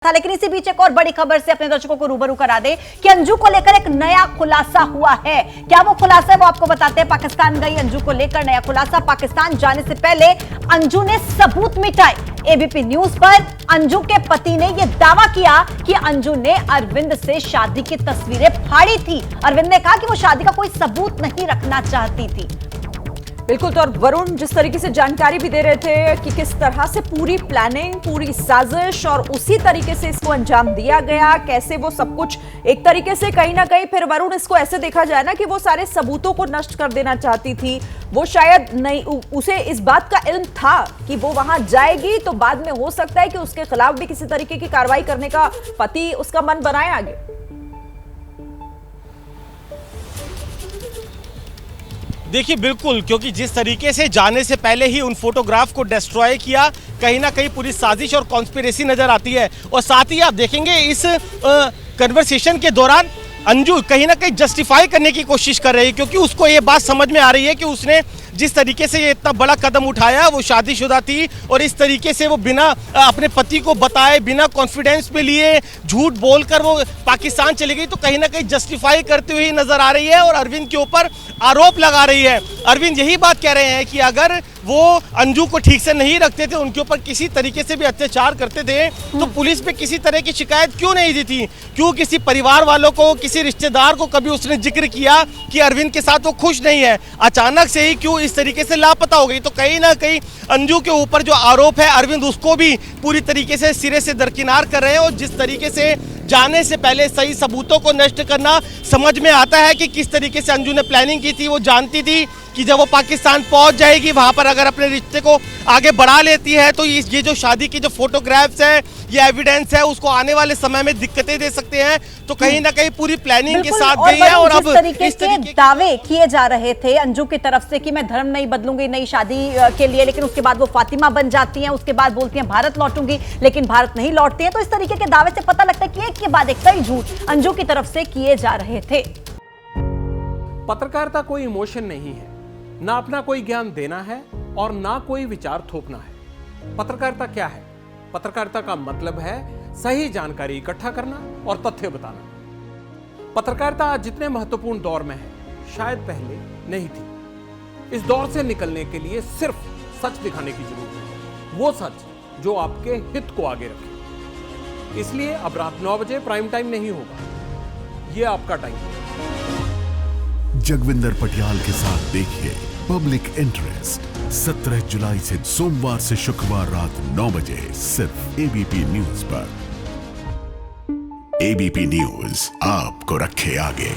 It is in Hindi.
था। लेकिन इसी बीच एक और बड़ी खबर से अपने दर्शकों को रूबरू करा दे कि अंजू को लेकर एक नया खुलासा हुआ है। क्या वो खुलासा है वो आपको बताते हैं। पाकिस्तान गई अंजू को लेकर नया खुलासा। पाकिस्तान जाने से पहले अंजू ने सबूत मिटाए। एबीपी न्यूज पर अंजू के पति ने यह दावा किया कि अंजू ने अरविंद से शादी की तस्वीरें फाड़ी थी। अरविंद ने कहा कि वो शादी का कोई सबूत नहीं रखना चाहती थी। बिल्कुल। तो और वरुण जिस तरीके से जानकारी भी दे रहे थे कि किस तरह से पूरी प्लानिंग, पूरी साजिश और उसी तरीके से इसको अंजाम दिया गया, कैसे वो सब कुछ एक तरीके से कहीं ना कहीं फिर वरुण इसको ऐसे देखा जाए ना कि वो सारे सबूतों को नष्ट कर देना चाहती थी। वो शायद नहीं, उसे इस बात का इल्म था कि वो वहां जाएगी तो बाद में हो सकता है कि उसके खिलाफ भी किसी तरीके की कार्रवाई करने का पति उसका मन बनाए आगे। देखिए बिल्कुल, क्योंकि जिस तरीके से जाने से पहले ही उन फोटोग्राफ को डिस्ट्रॉय किया, कहीं ना कहीं पूरी साजिश और कॉन्स्पिरेसी नजर आती है। और साथ ही आप देखेंगे इस कन्वर्सेशन के दौरान अंजू कहीं ना कहीं जस्टिफाई करने की कोशिश कर रही है, क्योंकि उसको ये बात समझ में आ रही है कि उसने जिस तरीके से ये इतना बड़ा कदम उठाया, वो शादीशुदा थी और इस तरीके से वो बिना अपने पति को बताए, बिना कॉन्फिडेंस में लिए झूठ बोलकर वो पाकिस्तान चली गई, तो कहीं ना कहीं जस्टिफाई करते हुए नजर आ रही है और अरविंद के ऊपर आरोप लगा रही है। अरविंद यही बात कह रहे हैं कि अगर वो अंजू को ठीक से नहीं रखते थे, उनके ऊपर किसी तरीके से भी अत्याचार करते थे, तो पुलिस पे किसी तरह की शिकायत क्यों नहीं दी थी? क्यों किसी परिवार वालों को, किसी रिश्तेदार को कभी उसने जिक्र किया कि अरविंद के साथ वो खुश नहीं है? अचानक से ही क्यों इस तरीके से लापता हो गई? तो कहीं ना कहीं अंजू के ऊपर जो आरोप है, अरविंद उसको भी पूरी तरीके से सिरे से दरकिनार कर रहे हैं। और जिस तरीके से जाने से पहले सही सबूतों को नष्ट करना, समझ में आता है कि किस तरीके से अंजू ने प्लानिंग की थी। वो जानती थी कि जब वो पाकिस्तान पहुंच जाएगी, वहां पर अगर अपने रिश्ते को आगे बढ़ा लेती है तो ये जो शादी की जो फोटोग्राफ्स है, ये एविडेंस है, उसको आने वाले समय में दिक्कतें दे सकते हैं। तो कहीं ना कहीं पूरी प्लानिंग के साथ गई है। और अब इस तरीके के दावे किए जा रहे थे अंजू की तरफ से कि मैं धर्म नहीं बदलूंगी नई शादी के लिए, लेकिन उसके बाद वो फातिमा बन जाती हैं, उसके बाद बोलती हैं भारत लौटूंगी, लेकिन भारत नहीं लौटती हैं। तो इस तरीके के दावे से पता लगता है कि एक के बाद एक कई झूठ अंजू की तरफ से किए जा रहे थे। पत्रकारिता कोई इमोशन नहीं है, ना अपना कोई ज्ञान देना है और ना कोई विचार थोपना है। पत्रकारिता क्या है? पत्रकारिता का मतलब है सही जानकारी इकट्ठा करना और तथ्य बताना। पत्रकारिता आज जितने महत्वपूर्ण दौर में है, शायद पहले नहीं थी। इस दौर से निकलने के लिए सिर्फ सच दिखाने की जरूरत है, वो सच जो आपके हित को आगे रखे। इसलिए अब रात 9 बजे प्राइम टाइम नहीं होगा, ये आपका टाइम है। जगविंदर पटियाल के साथ देखिए पब्लिक इंटरेस्ट 17 जुलाई से सोमवार से शुक्रवार रात 9 बजे सिर्फ एबीपी न्यूज पर। एबीपी न्यूज आपको रखे आगे।